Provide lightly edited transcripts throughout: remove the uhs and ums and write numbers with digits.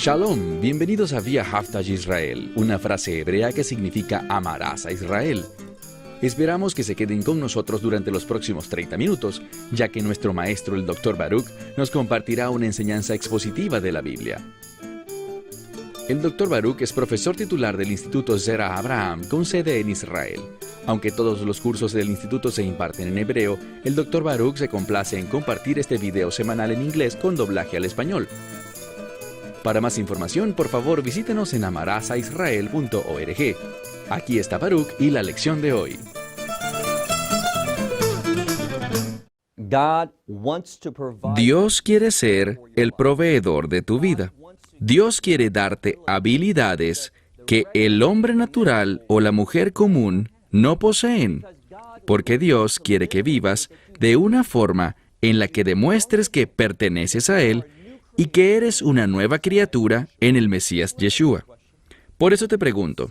Shalom, bienvenidos a Vía Haftaj Israel, una frase hebrea que significa amarás a Israel. Esperamos que se queden con nosotros durante los próximos 30 minutos, ya que nuestro maestro, el Dr. Baruch, nos compartirá una enseñanza expositiva de la Biblia. El Dr. Baruch es profesor titular del Instituto Zera Abraham, con sede en Israel. Aunque todos los cursos del instituto se imparten en hebreo, el Dr. Baruch se complace en compartir este video semanal en inglés con doblaje al español. Para más información, por favor, visítenos en amarasaisrael.org. Aquí está Baruch y la lección de hoy. Dios quiere ser el proveedor de tu vida. Dios quiere darte habilidades que el hombre natural o la mujer común no poseen, porque Dios quiere que vivas de una forma en la que demuestres que perteneces a Él y que eres una nueva criatura en el Mesías Yeshua. Por eso te pregunto,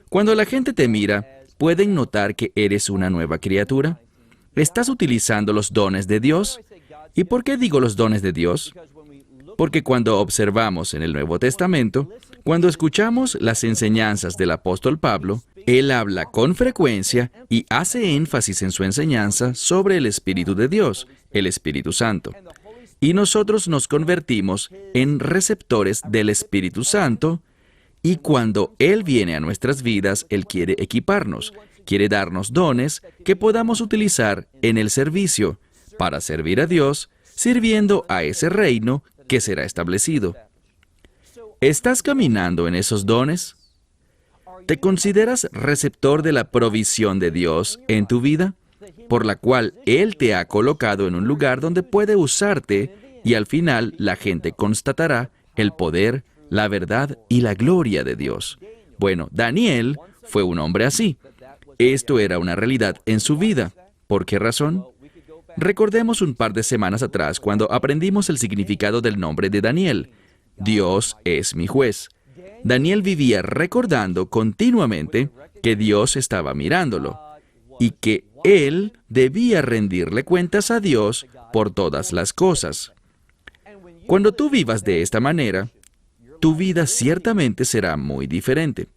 cuando la gente te mira, ¿pueden notar que eres una nueva criatura? ¿Estás utilizando los dones de Dios? ¿Y por qué digo los dones de Dios? Porque cuando observamos en el Nuevo Testamento, cuando escuchamos las enseñanzas del apóstol Pablo, él habla con frecuencia y hace énfasis en su enseñanza sobre el Espíritu de Dios, el Espíritu Santo. Y nosotros nos convertimos en receptores del Espíritu Santo, y cuando Él viene a nuestras vidas, Él quiere equiparnos, quiere darnos dones que podamos utilizar en el servicio, para servir a Dios, sirviendo a ese reino que será establecido. ¿Estás caminando en esos dones? ¿Te consideras receptor de la provisión de Dios en tu vida, por la cual Él te ha colocado en un lugar donde puede usarte y al final la gente constatará el poder, la verdad y la gloria de Dios? Bueno, Daniel fue un hombre así. Esto era una realidad en su vida. ¿Por qué razón? Recordemos un par de semanas atrás cuando aprendimos el significado del nombre de Daniel. Dios es mi juez. Daniel vivía recordando continuamente que Dios estaba mirándolo y que él debía rendirle cuentas a Dios por todas las cosas. Cuando tú vivas de esta manera, tu vida ciertamente será muy diferente.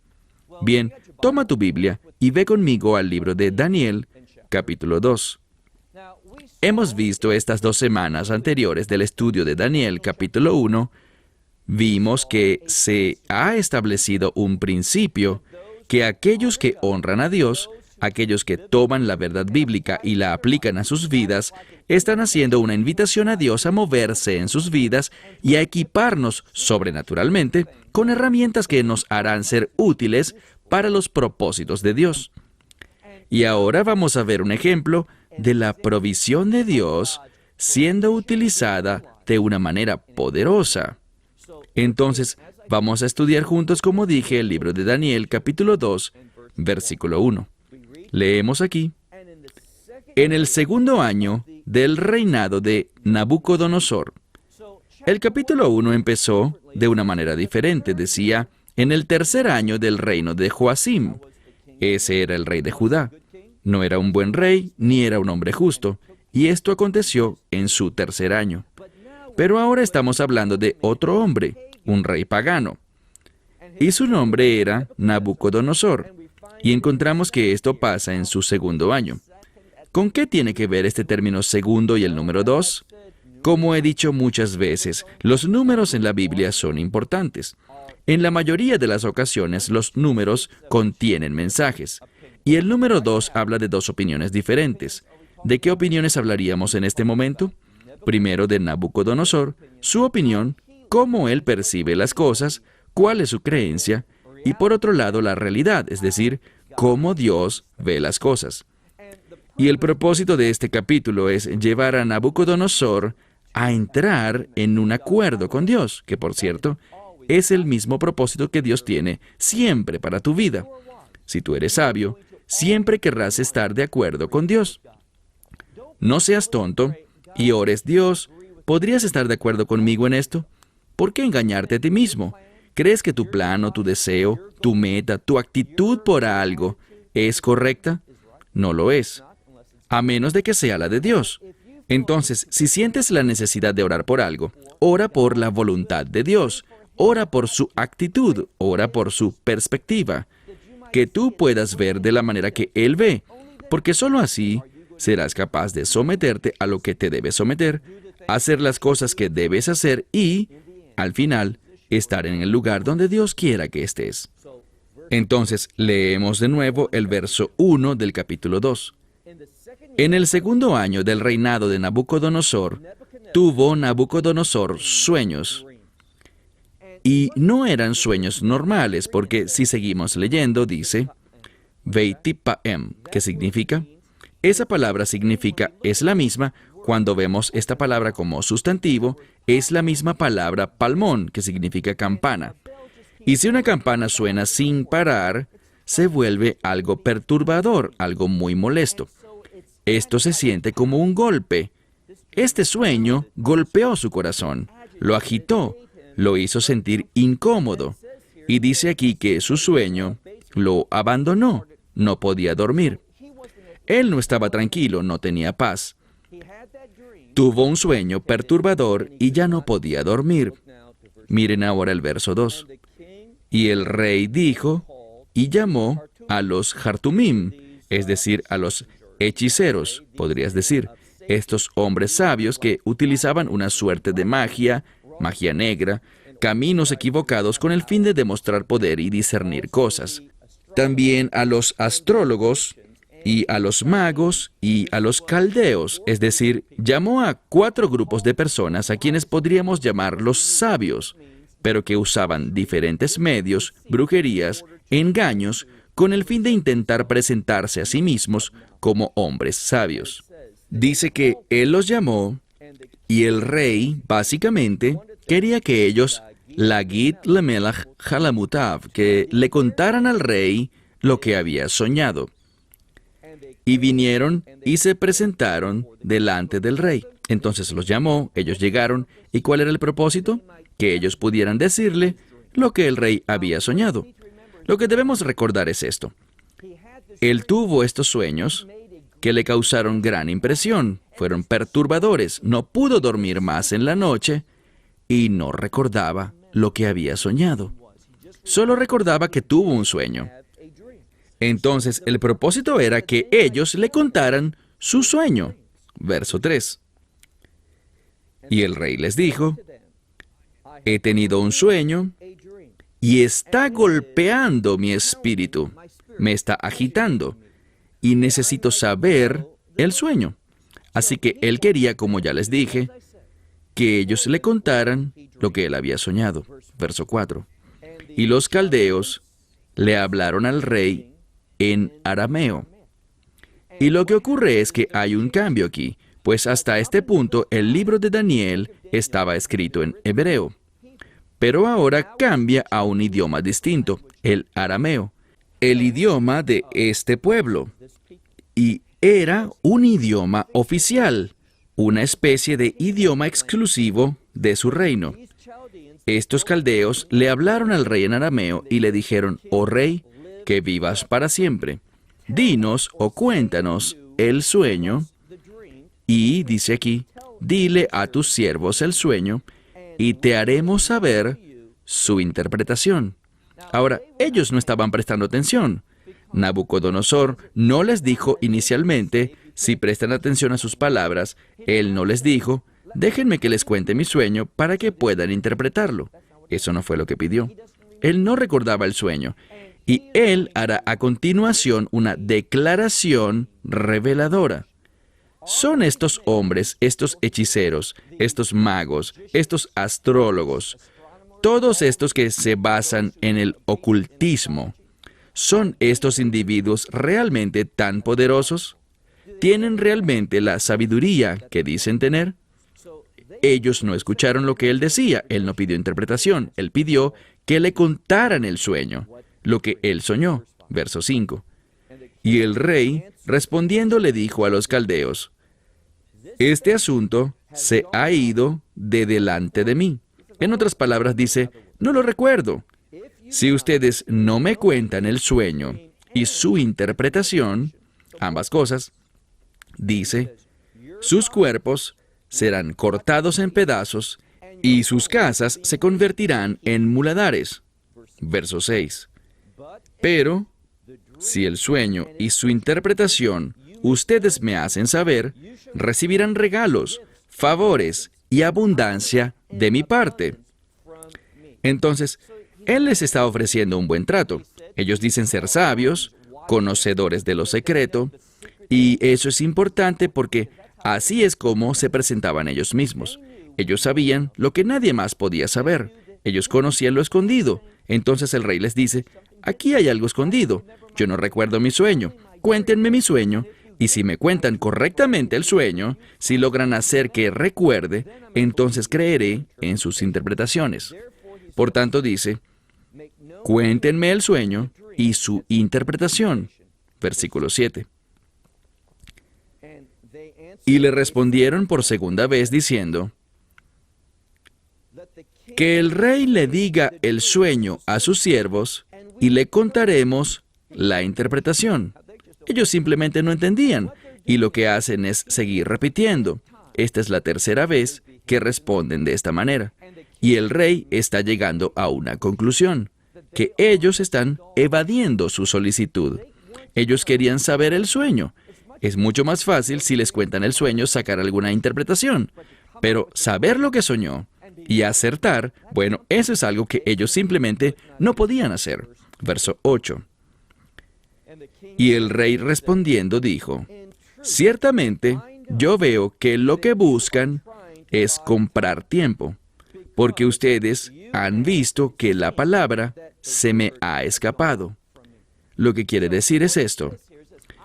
Bien, toma tu Biblia y ve conmigo al libro de Daniel, capítulo 2. Hemos visto estas 2 semanas anteriores del estudio de Daniel, capítulo 1, vimos que se ha establecido un principio que aquellos que honran a Dios, aquellos que toman la verdad bíblica y la aplican a sus vidas, están haciendo una invitación a Dios a moverse en sus vidas y a equiparnos sobrenaturalmente con herramientas que nos harán ser útiles para los propósitos de Dios. Y ahora vamos a ver un ejemplo de la provisión de Dios siendo utilizada de una manera poderosa. Entonces, vamos a estudiar juntos, como dije, el libro de Daniel, capítulo 2, versículo 1. Leemos aquí: en el 2º año del reinado de Nabucodonosor. El capítulo 1 empezó de una manera diferente. Decía, en el 3er año del reino de Joacim. Ese era el rey de Judá. No era un buen rey, ni era un hombre justo, y esto aconteció en su 3er año. Pero ahora estamos hablando de otro hombre, un rey pagano, y su nombre era Nabucodonosor, y encontramos que esto pasa en su 2º año. ¿Con qué tiene que ver este término segundo y el número 2? Como he dicho muchas veces, los números en la Biblia son importantes. En la mayoría de las ocasiones, los números contienen mensajes, y el número 2 habla de 2 opiniones diferentes. ¿De qué opiniones hablaríamos en este momento? Primero, de Nabucodonosor, su opinión, cómo él percibe las cosas, cuál es su creencia, y por otro lado, la realidad, es decir, cómo Dios ve las cosas. Y el propósito de este capítulo es llevar a Nabucodonosor a entrar en un acuerdo con Dios, que por cierto, es el mismo propósito que Dios tiene siempre para tu vida. Si tú eres sabio, siempre querrás estar de acuerdo con Dios. No seas tonto y ores: Dios, ¿podrías estar de acuerdo conmigo en esto? ¿Por qué engañarte a ti mismo? ¿Crees que tu plan o tu deseo, tu meta, tu actitud por algo es correcta? No lo es, a menos de que sea la de Dios. Entonces, si sientes la necesidad de orar por algo, ora por la voluntad de Dios. ora por su actitud, ora por su perspectiva, que tú puedas ver de la manera que Él ve, porque sólo así serás capaz de someterte a lo que te debes someter, hacer las cosas que debes hacer y, al final, estar en el lugar donde Dios quiera que estés. Entonces, leemos de nuevo el verso 1 del capítulo 2. En el segundo año del reinado de Nabucodonosor, tuvo Nabucodonosor sueños. Y no eran sueños normales, porque si seguimos leyendo, dice, Veitipaem, que significa, esa palabra significa, es la misma, cuando vemos esta palabra como sustantivo, es la misma palabra palmón, que significa campana. Y si una campana suena sin parar, se vuelve algo perturbador, algo muy molesto. Esto se siente como un golpe. Este sueño golpeó su corazón, lo agitó, lo hizo sentir incómodo. Y dice aquí que su sueño lo abandonó, no podía dormir. Él no estaba tranquilo, no tenía paz. Tuvo un sueño perturbador y ya no podía dormir. Miren ahora el verso 2. Y el rey dijo y llamó a los Hartumim, es decir, a los hechiceros, podrías decir, estos hombres sabios que utilizaban una suerte de magia, magia negra, caminos equivocados con el fin de demostrar poder y discernir cosas. También a los astrólogos y a los magos y a los caldeos, es decir, llamó a 4 grupos de personas a quienes podríamos llamar los sabios, pero que usaban diferentes medios, brujerías, engaños, con el fin de intentar presentarse a sí mismos como hombres sabios. Dice que él los llamó y el rey, básicamente, quería que ellos, Lagit Lemelach Halamutav, que le contaran al rey lo que había soñado. Y vinieron y se presentaron delante del rey. Entonces los llamó, ellos llegaron, ¿y cuál era el propósito? Que ellos pudieran decirle lo que el rey había soñado. Lo que debemos recordar es esto. Él tuvo estos sueños que le causaron gran impresión, fueron perturbadores, no pudo dormir más en la noche y no recordaba lo que había soñado. Solo recordaba que tuvo un sueño. Entonces, el propósito era que ellos le contaran su sueño. Verso 3. Y el rey les dijo, he tenido un sueño y está golpeando mi espíritu, me está agitando y necesito saber el sueño. Así que él quería, como ya les dije, que ellos le contaran lo que él había soñado. Verso 4. Y los caldeos le hablaron al rey en arameo. Y lo que ocurre es que hay un cambio aquí, pues hasta este punto el libro de Daniel estaba escrito en hebreo. Pero ahora cambia a un idioma distinto, el arameo, el idioma de este pueblo. Y era un idioma oficial, una especie de idioma exclusivo de su reino. Estos caldeos le hablaron al rey en arameo y le dijeron, oh rey, que vivas para siempre. Dinos o cuéntanos el sueño. Y, dice aquí, dile a tus siervos el sueño y te haremos saber su interpretación. Ahora, ellos no estaban prestando atención. Nabucodonosor no les dijo inicialmente, si prestan atención a sus palabras, él no les dijo, déjenme que les cuente mi sueño para que puedan interpretarlo. Eso no fue lo que pidió. Él no recordaba el sueño. Y él hará a continuación una declaración reveladora. Son estos hombres, estos hechiceros, estos magos, estos astrólogos, todos estos que se basan en el ocultismo. ¿Son estos individuos realmente tan poderosos? ¿Tienen realmente la sabiduría que dicen tener? Ellos no escucharon lo que él decía, él no pidió interpretación, él pidió que le contaran el sueño, lo que él soñó. Verso 5. Y el rey, respondiendo, le dijo a los caldeos, este asunto se ha ido de delante de mí. En otras palabras dice, no lo recuerdo. Si ustedes no me cuentan el sueño y su interpretación, ambas cosas, dice, sus cuerpos serán cortados en pedazos y sus casas se convertirán en muladares. Verso 6. Pero, si el sueño y su interpretación ustedes me hacen saber, recibirán regalos, favores y abundancia de mi parte. Entonces, Él les está ofreciendo un buen trato. Ellos dicen ser sabios, conocedores de lo secreto, y eso es importante porque así es como se presentaban ellos mismos. Ellos sabían lo que nadie más podía saber. Ellos conocían lo escondido. Entonces el rey les dice, aquí hay algo escondido. Yo no recuerdo mi sueño. Cuéntenme mi sueño. Y si me cuentan correctamente el sueño, si logran hacer que recuerde, entonces creeré en sus interpretaciones. Por tanto dice, cuéntenme el sueño y su interpretación. Versículo 7. Y le respondieron por segunda vez diciendo, que el rey le diga el sueño a sus siervos y le contaremos la interpretación. Ellos simplemente no entendían y lo que hacen es seguir repitiendo. Esta es la tercera vez que responden de esta manera. Y el rey está llegando a una conclusión, que ellos están evadiendo su solicitud. Ellos querían saber el sueño. Es mucho más fácil si les cuentan el sueño sacar alguna interpretación. Pero saber lo que soñó y acertar, bueno, eso es algo que ellos simplemente no podían hacer. Verso 8. Y el rey respondiendo dijo, ciertamente yo veo que lo que buscan es comprar tiempo, porque ustedes han visto que la palabra se me ha escapado. Lo que quiere decir es esto.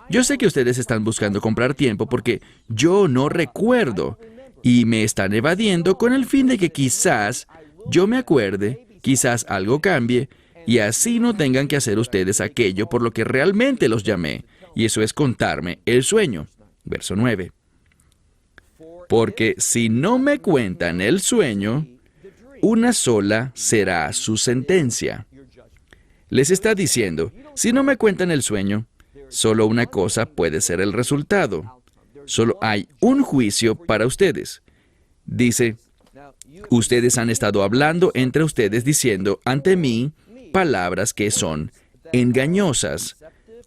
Yo sé que ustedes están buscando comprar tiempo porque yo no recuerdo y me están evadiendo con el fin de que quizás yo me acuerde, quizás algo cambie y así no tengan que hacer ustedes aquello por lo que realmente los llamé, y eso es contarme el sueño. Verso 9. Porque si no me cuentan el sueño, una sola será su sentencia. Les está diciendo, si no me cuentan el sueño, solo una cosa puede ser el resultado. Solo hay un juicio para ustedes. Dice, ustedes han estado hablando entre ustedes diciendo ante mí palabras que son engañosas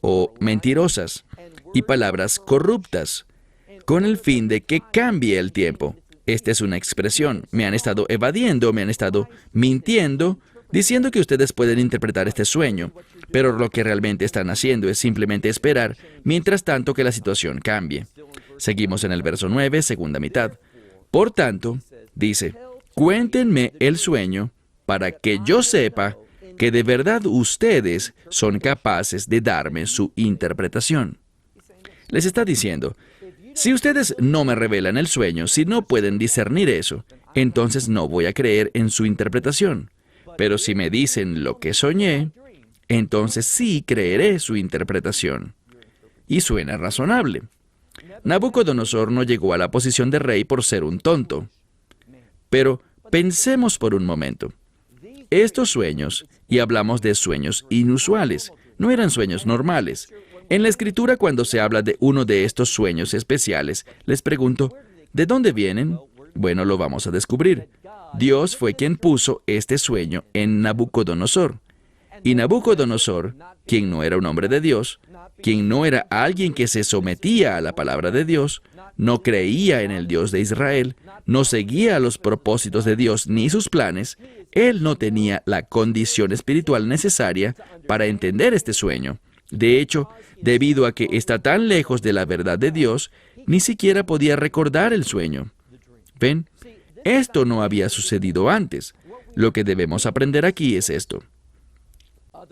o mentirosas y palabras corruptas, con el fin de que cambie el tiempo. Esta es una expresión. Me han estado evadiendo, me han estado mintiendo, diciendo que ustedes pueden interpretar este sueño, pero lo que realmente están haciendo es simplemente esperar, mientras tanto que la situación cambie. Seguimos en el verso 9, segunda mitad. Por tanto, dice, cuéntenme el sueño para que yo sepa que de verdad ustedes son capaces de darme su interpretación. Les está diciendo, si ustedes no me revelan el sueño, si no pueden discernir eso, entonces no voy a creer en su interpretación. Pero si me dicen lo que soñé, entonces sí creeré su interpretación. Y suena razonable. Nabucodonosor no llegó a la posición de rey por ser un tonto. Pero pensemos por un momento. Estos sueños, y hablamos de sueños inusuales, no eran sueños normales. En la Escritura, cuando se habla de uno de estos sueños especiales, les pregunto, ¿de dónde vienen? Bueno, lo vamos a descubrir. Dios fue quien puso este sueño en Nabucodonosor. Y Nabucodonosor, quien no era un hombre de Dios, quien no era alguien que se sometía a la palabra de Dios, no creía en el Dios de Israel, no seguía los propósitos de Dios ni sus planes, él no tenía la condición espiritual necesaria para entender este sueño. De hecho, debido a que está tan lejos de la verdad de Dios, ni siquiera podía recordar el sueño. ¿Ven? Esto no había sucedido antes. Lo que debemos aprender aquí es esto.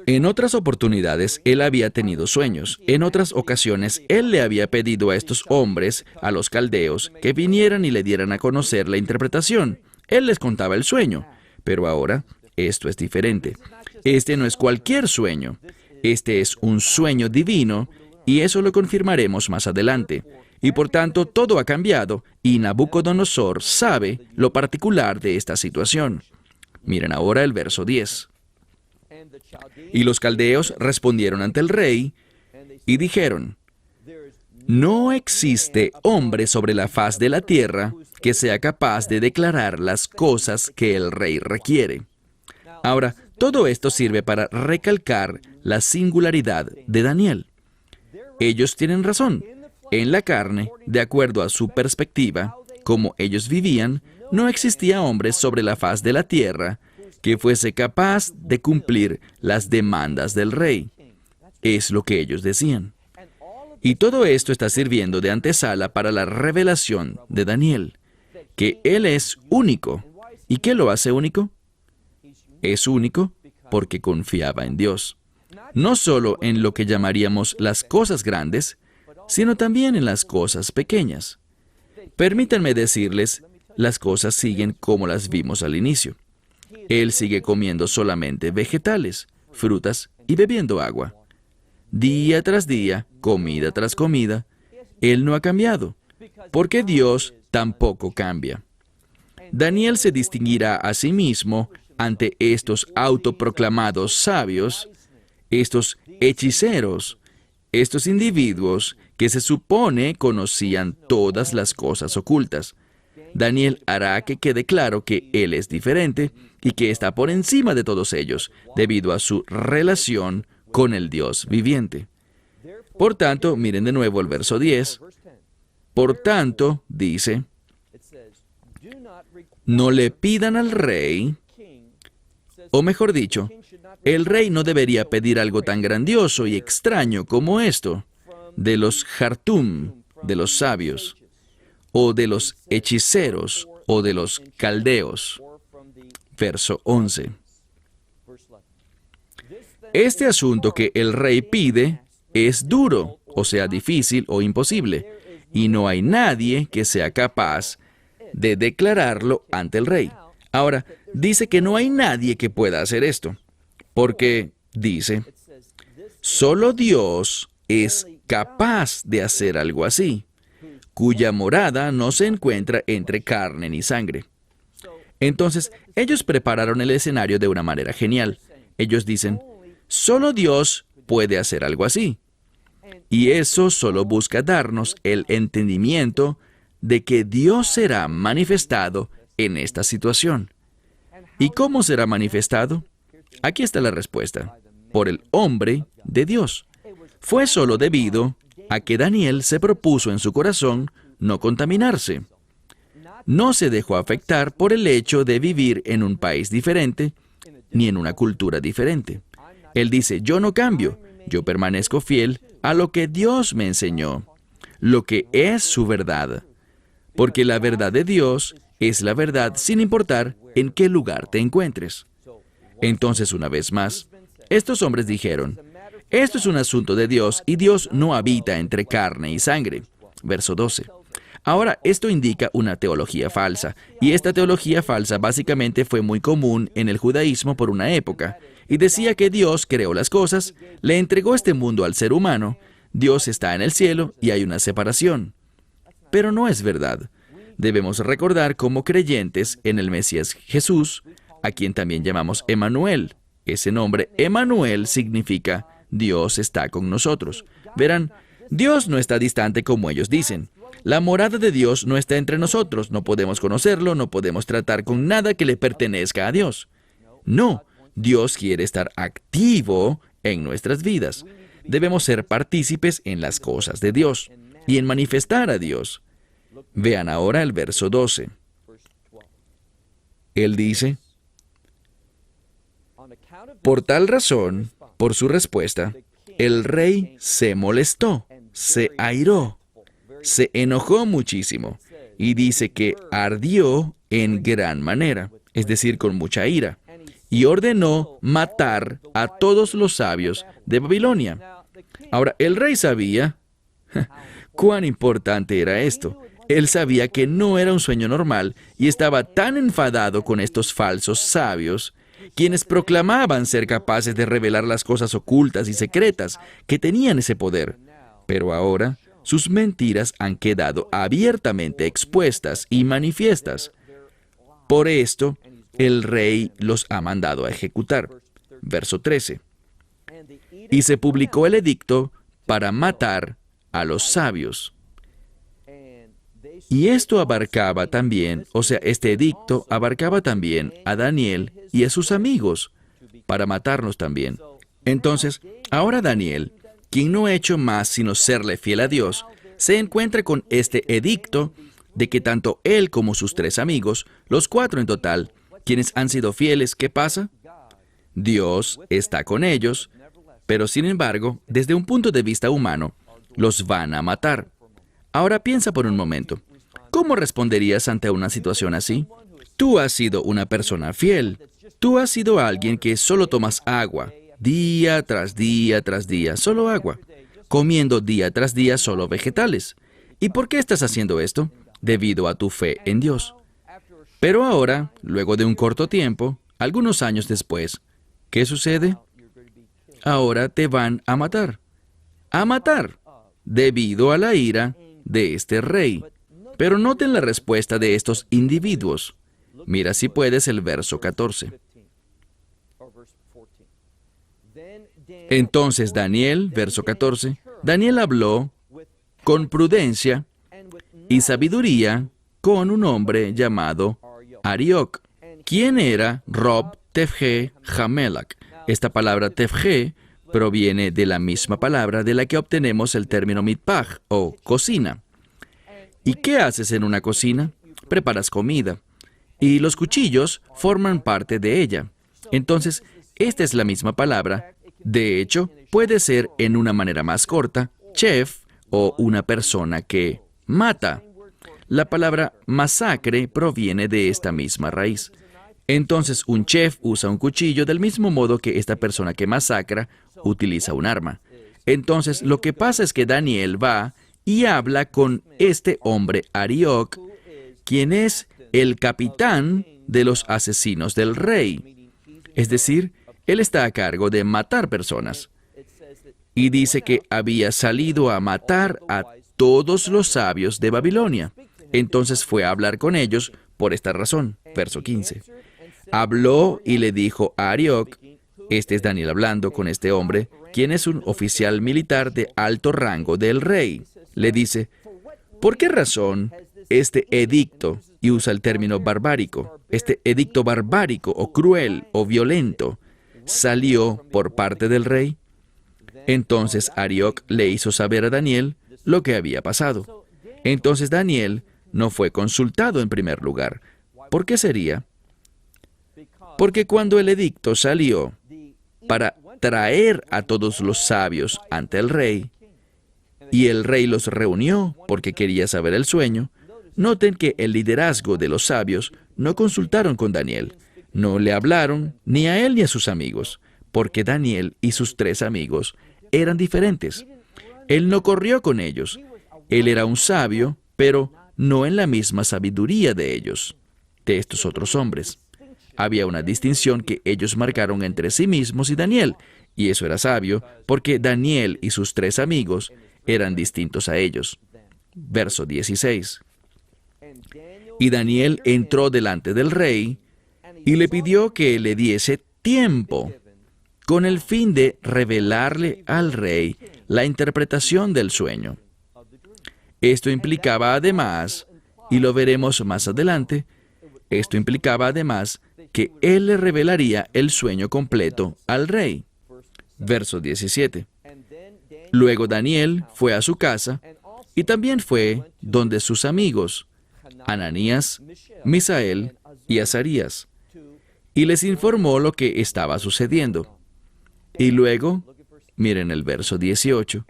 En otras oportunidades, él había tenido sueños. En otras ocasiones, él le había pedido a estos hombres, a los caldeos, que vinieran y le dieran a conocer la interpretación. Él les contaba el sueño. Pero ahora, esto es diferente. Este no es cualquier sueño. Este es un sueño divino, y eso lo confirmaremos más adelante. Y por tanto, todo ha cambiado, y Nabucodonosor sabe lo particular de esta situación. Miren ahora el verso 10. Y los caldeos respondieron ante el rey y dijeron, no existe hombre sobre la faz de la tierra que sea capaz de declarar las cosas que el rey requiere. Ahora, todo esto sirve para recalcar la singularidad de Daniel. Ellos tienen razón. En la carne, de acuerdo a su perspectiva, como ellos vivían, no existía hombre sobre la faz de la tierra que fuese capaz de cumplir las demandas del rey. Es lo que ellos decían. Y todo esto está sirviendo de antesala para la revelación de Daniel, que él es único. ¿Y qué lo hace único? Es único porque confiaba en Dios. No solo en lo que llamaríamos las cosas grandes, sino también en las cosas pequeñas. Permítanme decirles, las cosas siguen como las vimos al inicio. Él sigue comiendo solamente vegetales, frutas y bebiendo agua. Día tras día, comida tras comida, Él no ha cambiado, porque Dios tampoco cambia. Daniel se distinguirá a sí mismo ante estos autoproclamados sabios, estos hechiceros, estos individuos que se supone conocían todas las cosas ocultas. Daniel hará que quede claro que él es diferente y que está por encima de todos ellos, debido a su relación con el Dios viviente. Por tanto, miren de nuevo el verso 10. Por tanto, dice, no le pidan al rey, o mejor dicho, el rey no debería pedir algo tan grandioso y extraño como esto, de los Hartum, de los sabios, o de los hechiceros, o de los caldeos. Verso 11. Este asunto que el rey pide es duro, o sea, difícil o imposible, y no hay nadie que sea capaz de declararlo ante el rey. Ahora, dice que no hay nadie que pueda hacer esto, porque, dice, solo Dios es capaz de hacer algo así, cuya morada no se encuentra entre carne ni sangre. Entonces, ellos prepararon el escenario de una manera genial. Ellos dicen, solo Dios puede hacer algo así. Y eso solo busca darnos el entendimiento de que Dios será manifestado en esta situación. ¿Y cómo será manifestado? Aquí está la respuesta. Por el hombre de Dios. Fue solo debido a que Daniel se propuso en su corazón no contaminarse. No se dejó afectar por el hecho de vivir en un país diferente, ni en una cultura diferente. Él dice, yo no cambio, yo permanezco fiel a lo que Dios me enseñó, lo que es su verdad. Porque la verdad de Dios es la verdad sin importar en qué lugar te encuentres. Entonces, una vez más, estos hombres dijeron, esto es un asunto de Dios y Dios no habita entre carne y sangre. Verso 12. Ahora, esto indica una teología falsa, y esta teología falsa básicamente fue muy común en el judaísmo por una época, y decía que Dios creó las cosas, le entregó este mundo al ser humano, Dios está en el cielo y hay una separación. Pero no es verdad. Debemos recordar como creyentes en el Mesías Jesús, a quien también llamamos Emmanuel. Ese nombre, Emmanuel, significa Dios está con nosotros. Verán, Dios no está distante como ellos dicen. La morada de Dios no está entre nosotros. No podemos conocerlo, no podemos tratar con nada que le pertenezca a Dios. No, Dios quiere estar activo en nuestras vidas. Debemos ser partícipes en las cosas de Dios y en manifestar a Dios. Vean ahora el verso 12. Él dice, por tal razón, por su respuesta, el rey se molestó, se airó, se enojó muchísimo y dice que ardió en gran manera, es decir, con mucha ira, y ordenó matar a todos los sabios de Babilonia. Ahora, el rey sabía cuán importante era esto. Él sabía que no era un sueño normal y estaba tan enfadado con estos falsos sabios, quienes proclamaban ser capaces de revelar las cosas ocultas y secretas, que tenían ese poder. Pero ahora, sus mentiras han quedado abiertamente expuestas y manifiestas. Por esto, el rey los ha mandado a ejecutar. Verso 13. Y se publicó el edicto para matar a los sabios. Y esto abarcaba también, este edicto abarcaba también a Daniel y a sus amigos, para matarnos también. Entonces, ahora Daniel, quien no ha hecho más sino serle fiel a Dios, se encuentra con este edicto de que tanto él como sus 3 amigos, los 4 en total, quienes han sido fieles, ¿qué pasa? Dios está con ellos, pero sin embargo, desde un punto de vista humano, los van a matar. Ahora piensa por un momento, ¿cómo responderías ante una situación así? Tú has sido una persona fiel. Tú has sido alguien que solo tomas agua, día tras día tras día, solo agua, comiendo día tras día solo vegetales. ¿Y por qué estás haciendo esto? Debido a tu fe en Dios. Pero ahora, luego de un corto tiempo, algunos años después, ¿qué sucede? Ahora te van a matar, debido a la ira de este rey. Pero noten la respuesta de estos individuos. Mira si puedes el verso 14. Entonces Daniel, verso 14, Daniel habló con prudencia y sabiduría con un hombre llamado Arioc, quien era Rob Tefje Hamelach. Esta palabra Tefje proviene de la misma palabra de la que obtenemos el término mitpaj, o cocina. ¿Y qué haces en una cocina? Preparas comida, y los cuchillos forman parte de ella. Entonces, esta es la misma palabra. De hecho, puede ser en una manera más corta, chef, o una persona que mata. La palabra masacre proviene de esta misma raíz. Entonces, un chef usa un cuchillo del mismo modo que esta persona que masacra utiliza un arma. Entonces, lo que pasa es que Daniel va y habla con este hombre Arioc, quien es el capitán de los asesinos del rey. Es decir, él está a cargo de matar personas. Y dice que había salido a matar a todos los sabios de Babilonia. Entonces fue a hablar con ellos por esta razón. Verso 15. Habló y le dijo a Arioc, este es Daniel hablando con este hombre, quien es un oficial militar de alto rango del rey. Le dice, ¿por qué razón este edicto, y usa el término barbárico, este edicto barbárico o cruel o violento, salió por parte del rey? Entonces Arioc le hizo saber a Daniel lo que había pasado. Entonces Daniel no fue consultado en primer lugar. ¿Por qué sería? Porque cuando el edicto salió para traer a todos los sabios ante el rey, y el rey los reunió porque quería saber el sueño, noten que el liderazgo de los sabios no consultaron con Daniel, no le hablaron ni a él ni a sus amigos, porque Daniel y sus 3 amigos eran diferentes. Él no corrió con ellos. Él era un sabio, pero no en la misma sabiduría de ellos, de estos otros hombres. Había una distinción que ellos marcaron entre sí mismos y Daniel, y eso era sabio, porque Daniel y sus 3 amigos eran distintos a ellos. Verso 16. Y Daniel entró delante del rey y le pidió que le diese tiempo, con el fin de revelarle al rey la interpretación del sueño. Esto implicaba además, y lo veremos más adelante, esto implicaba además que él le revelaría el sueño completo al rey. Verso 17. Luego Daniel fue a su casa y también fue donde sus amigos, Ananías, Misael y Azarías, y les informó lo que estaba sucediendo. Y luego, miren el verso 18,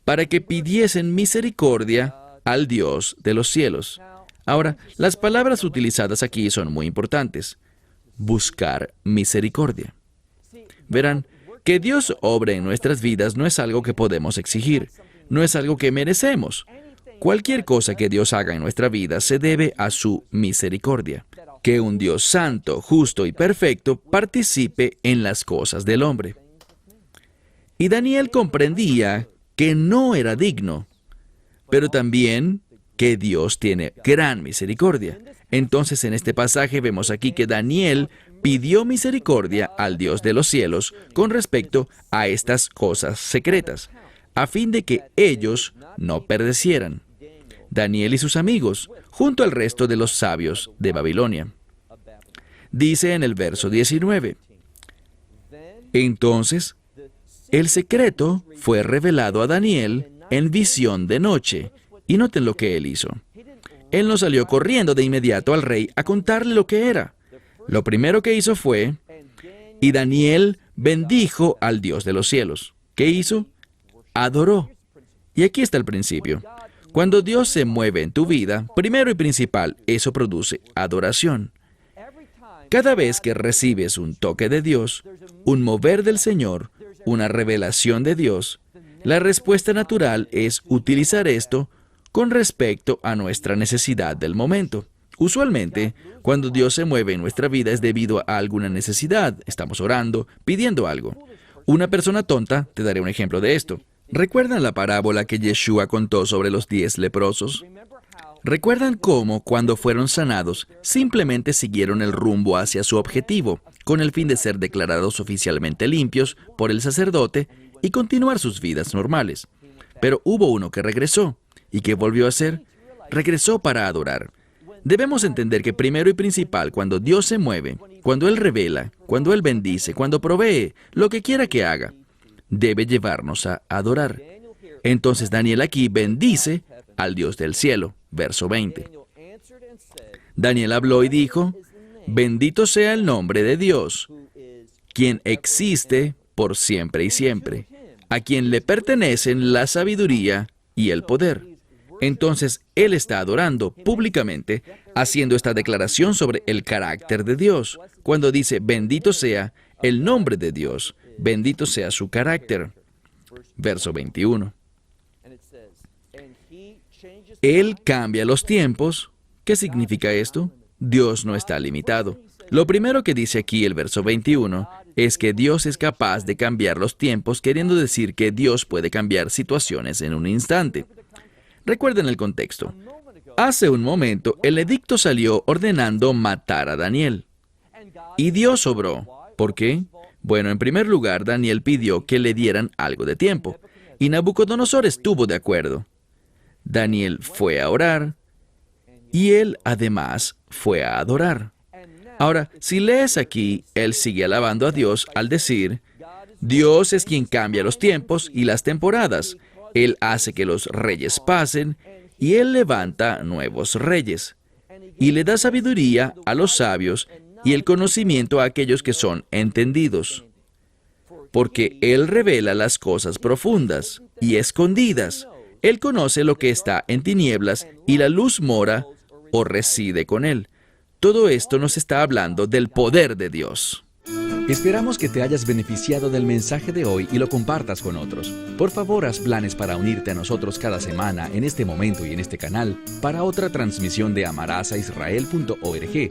para que pidiesen misericordia al Dios de los cielos. Ahora, las palabras utilizadas aquí son muy importantes. Buscar misericordia. Verán, que Dios obre en nuestras vidas no es algo que podemos exigir, no es algo que merecemos. Cualquier cosa que Dios haga en nuestra vida se debe a su misericordia. Que un Dios santo, justo y perfecto participe en las cosas del hombre. Y Daniel comprendía que no era digno, pero también que Dios tiene gran misericordia. Entonces, en este pasaje vemos aquí que Daniel pidió misericordia al Dios de los cielos con respecto a estas cosas secretas. a fin de que ellos no perecieran. Daniel y sus amigos, junto al resto de los sabios de Babilonia. Dice en el verso 19, entonces, el secreto fue revelado a Daniel en visión de noche. Y noten lo que él hizo. Él no salió corriendo de inmediato al rey a contarle lo que era. Lo primero que hizo fue, y Daniel bendijo al Dios de los cielos. ¿Qué hizo? Adoró. Y aquí está el principio. Cuando Dios se mueve en tu vida, primero y principal, eso produce adoración. Cada vez que recibes un toque de Dios, un mover del Señor, una revelación de Dios, la respuesta natural es utilizar esto con respecto a nuestra necesidad del momento. Usualmente, cuando Dios se mueve en nuestra vida es debido a alguna necesidad. Estamos orando, pidiendo algo. Una persona tonta, te daré un ejemplo de esto. ¿Recuerdan la parábola que Yeshua contó sobre los 10 leprosos? ¿Recuerdan cómo, cuando fueron sanados, simplemente siguieron el rumbo hacia su objetivo, con el fin de ser declarados oficialmente limpios por el sacerdote y continuar sus vidas normales? Pero hubo uno que regresó. ¿Y qué volvió a hacer? Regresó para adorar. Debemos entender que primero y principal, cuando Dios se mueve, cuando Él revela, cuando Él bendice, cuando provee, lo que quiera que haga, debe llevarnos a adorar. Entonces Daniel aquí bendice al Dios del cielo. Verso 20. Daniel habló y dijo, bendito sea el nombre de Dios, quien existe por siempre y siempre, a quien le pertenecen la sabiduría y el poder. Entonces, él está adorando públicamente, haciendo esta declaración sobre el carácter de Dios, cuando dice, bendito sea el nombre de Dios, bendito sea su carácter. Verso 21. Él cambia los tiempos. ¿Qué significa esto? Dios no está limitado. Lo primero que dice aquí el verso 21 es que Dios es capaz de cambiar los tiempos, queriendo decir que Dios puede cambiar situaciones en un instante. Recuerden el contexto. Hace un momento, el edicto salió ordenando matar a Daniel. Y Dios obró. ¿Por qué? Bueno, en primer lugar, Daniel pidió que le dieran algo de tiempo, y Nabucodonosor estuvo de acuerdo. Daniel fue a orar, y él además fue a adorar. Ahora, si lees aquí, él sigue alabando a Dios al decir, Dios es quien cambia los tiempos y las temporadas. Él hace que los reyes pasen, y Él levanta nuevos reyes. Y le da sabiduría a los sabios y el conocimiento a aquellos que son entendidos. Porque Él revela las cosas profundas y escondidas. Él conoce lo que está en tinieblas y la luz mora o reside con Él. Todo esto nos está hablando del poder de Dios. Esperamos que te hayas beneficiado del mensaje de hoy y lo compartas con otros. Por favor, haz planes para unirte a nosotros cada semana en este momento y en este canal para otra transmisión de amarazaisrael.org.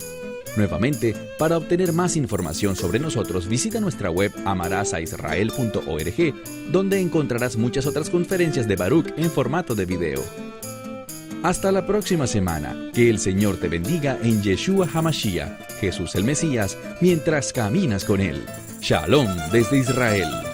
Nuevamente, para obtener más información sobre nosotros, visita nuestra web amarazaisrael.org, donde encontrarás muchas otras conferencias de Baruch en formato de video. Hasta la próxima semana. Que el Señor te bendiga en Yeshua HaMashiach, Jesús el Mesías, mientras caminas con Él. Shalom desde Israel.